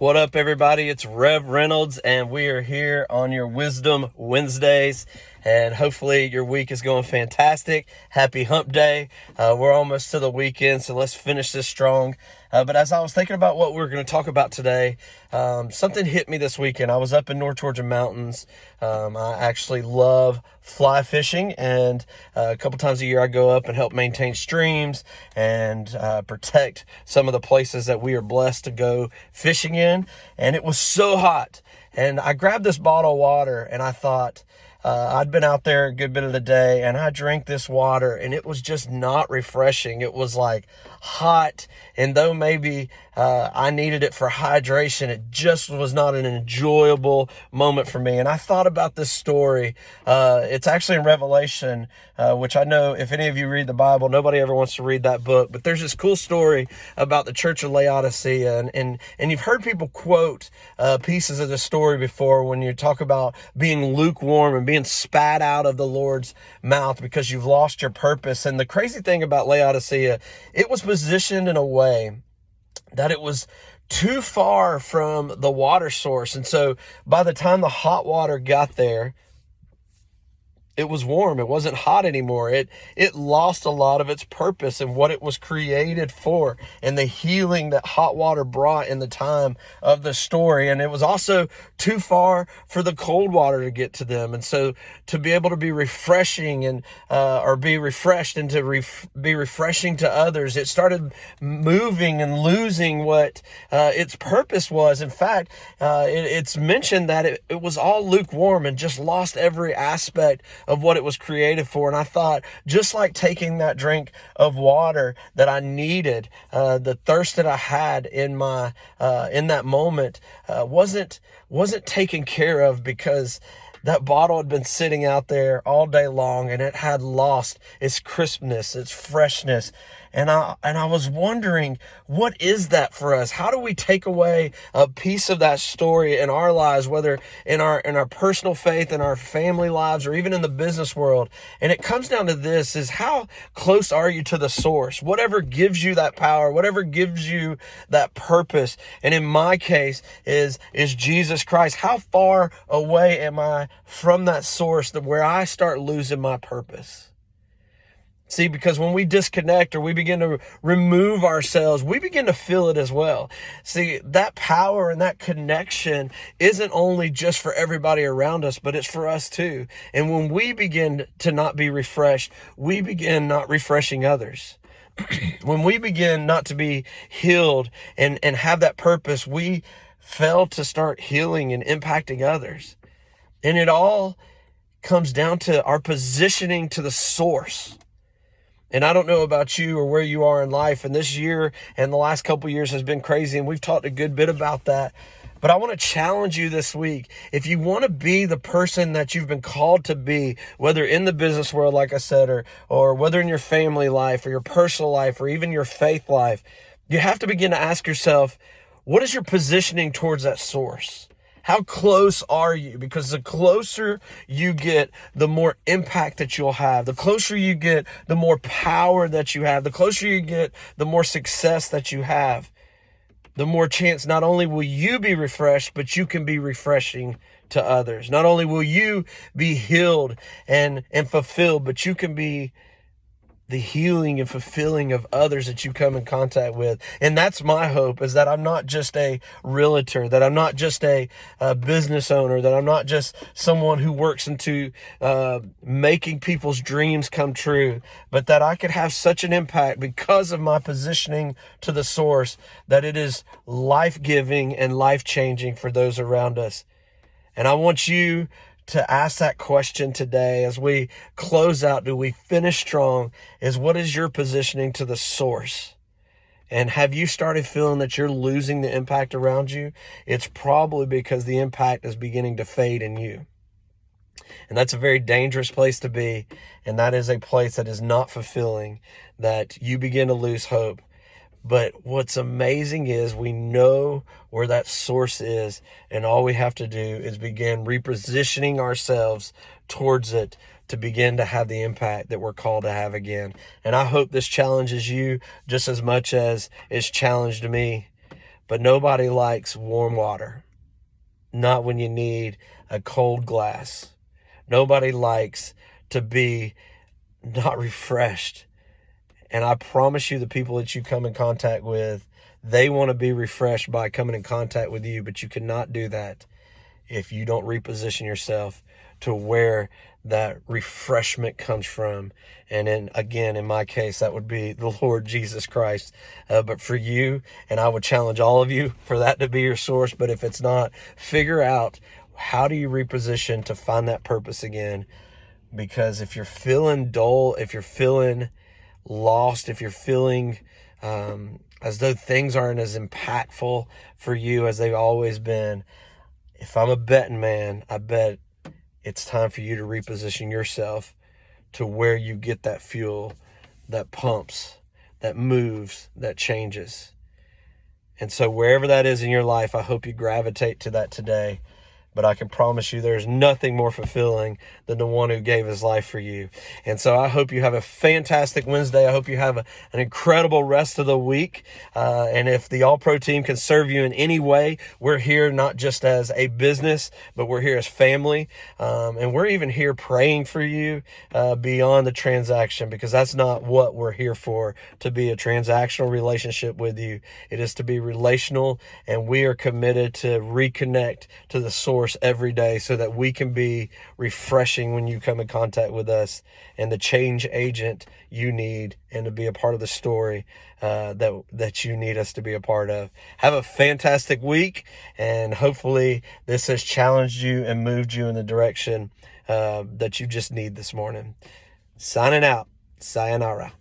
What up, everybody? It's Rev Reynolds, and we are here on your Wisdom Wednesdays, and hopefully your week is going fantastic. Happy Hump Day. We're almost to the weekend, so let's finish this strong. But as I was thinking about what we're going to talk about today, something hit me this weekend. I was up in North Georgia mountains. I actually love fly fishing, and a couple times a year I go up and help maintain streams and protect some of the places that we are blessed to go fishing in. And it was so hot, and I grabbed this bottle of water, and I thought, I'd been out there a good bit of the day, and I drank this water, and it was just not refreshing. It was like hot, and though maybe I needed it for hydration, it just was not an enjoyable moment for me. And I thought about this story. It's actually in Revelation, which I know if any of you read the Bible, nobody ever wants to read that book, but there's this cool story about the church of Laodicea, and you've heard people quote pieces of the story before when you talk about being lukewarm and being spat out of the Lord's mouth because you've lost your purpose. And the crazy thing about Laodicea, it was positioned in a way that it was too far from the water source. And so by the time the hot water got there, it was warm. It wasn't hot anymore. It lost a lot of its purpose and what it was created for, and the healing that hot water brought in the time of the story. And it was also too far for the cold water to get to them. And so to be able to be refreshing and or be refreshed and to be refreshing to others, it started moving and losing what its purpose was. In fact, it's mentioned that it was all lukewarm and just lost every aspect of what it was created for. And I thought, just like taking that drink of water that I needed, the thirst that I had in my in that moment wasn't taken care of because that bottle had been sitting out there all day long, and it had lost its crispness, its freshness. And I was wondering, what is that for us? How do we take away a piece of that story in our lives, whether in our personal faith, in our family lives, or even in the business world? And it comes down to this: is how close are you to the source? Whatever gives you that power, whatever gives you that purpose. And in my case is Jesus Christ. How far away am I from that source where I start losing my purpose? See, because when we disconnect or we begin to remove ourselves, we begin to feel it as well. See, that power and that connection isn't only just for everybody around us, but it's for us too. And when we begin to not be refreshed, we begin not refreshing others. When we begin not to be healed and have that purpose, we fail to start healing and impacting others. And it all comes down to our positioning to the source. And I don't know about you or where you are in life, and this year and the last couple of years has been crazy, and we've talked a good bit about that. But I want to challenge you this week. If you want to be the person that you've been called to be, whether in the business world, like I said, or whether in your family life or your personal life or even your faith life, you have to begin to ask yourself, what is your positioning towards that source? How close are you? Because the closer you get, the more impact that you'll have. The closer you get, the more power that you have. The closer you get, the more success that you have. The more chance not only will you be refreshed, but you can be refreshing to others. Not only will you be healed and fulfilled, but you can be the healing and fulfilling of others that you come in contact with. And that's my hope, is that I'm not just a realtor, that I'm not just a business owner, that I'm not just someone who works into making people's dreams come true, but that I could have such an impact because of my positioning to the source that it is life-giving and life-changing for those around us. And I want you to ask that question today as we close out. Do we finish strong? Is what is your positioning to the source? And have you started feeling that you're losing the impact around you? It's probably because the impact is beginning to fade in you. And that's a very dangerous place to be. And that is a place that is not fulfilling, that you begin to lose hope. But what's amazing is we know where that source is, and all we have to do is begin repositioning ourselves towards it to begin to have the impact that we're called to have again. And I hope this challenges you just as much as it's challenged me. but nobody likes warm water. Not when you need a cold glass. Nobody likes to be not refreshed. And I promise you, the people that you come in contact with, they want to be refreshed by coming in contact with you, but you cannot do that if you don't reposition yourself to where that refreshment comes from. And in my case, that would be the Lord Jesus Christ. But for you, and I would challenge all of you for that to be your source. But if it's not, figure out, how do you reposition to find that purpose again? Because if you're feeling dull, if you're feeling lost, if you're feeling as though things aren't as impactful for you as they've always been, if I'm a betting man, I bet it's time for you to reposition yourself to where you get that fuel that pumps, that moves, that changes. And so wherever that is in your life, I hope you gravitate to that today. But I can promise you there's nothing more fulfilling than the one who gave his life for you. And so I hope you have a fantastic Wednesday. I hope you have an incredible rest of the week. And if the All Pro team can serve you in any way, we're here not just as a business, but we're here as family. And we're even here praying for you beyond the transaction, because that's not what we're here for, to be a transactional relationship with you. It is to be relational, and we are committed to reconnect to the source every day so that we can be refreshing when you come in contact with us, and the change agent you need, and to be a part of the story that you need us to be a part of. Have a fantastic week, and hopefully this has challenged you and moved you in the direction that you just need this morning. Signing out. Sayonara.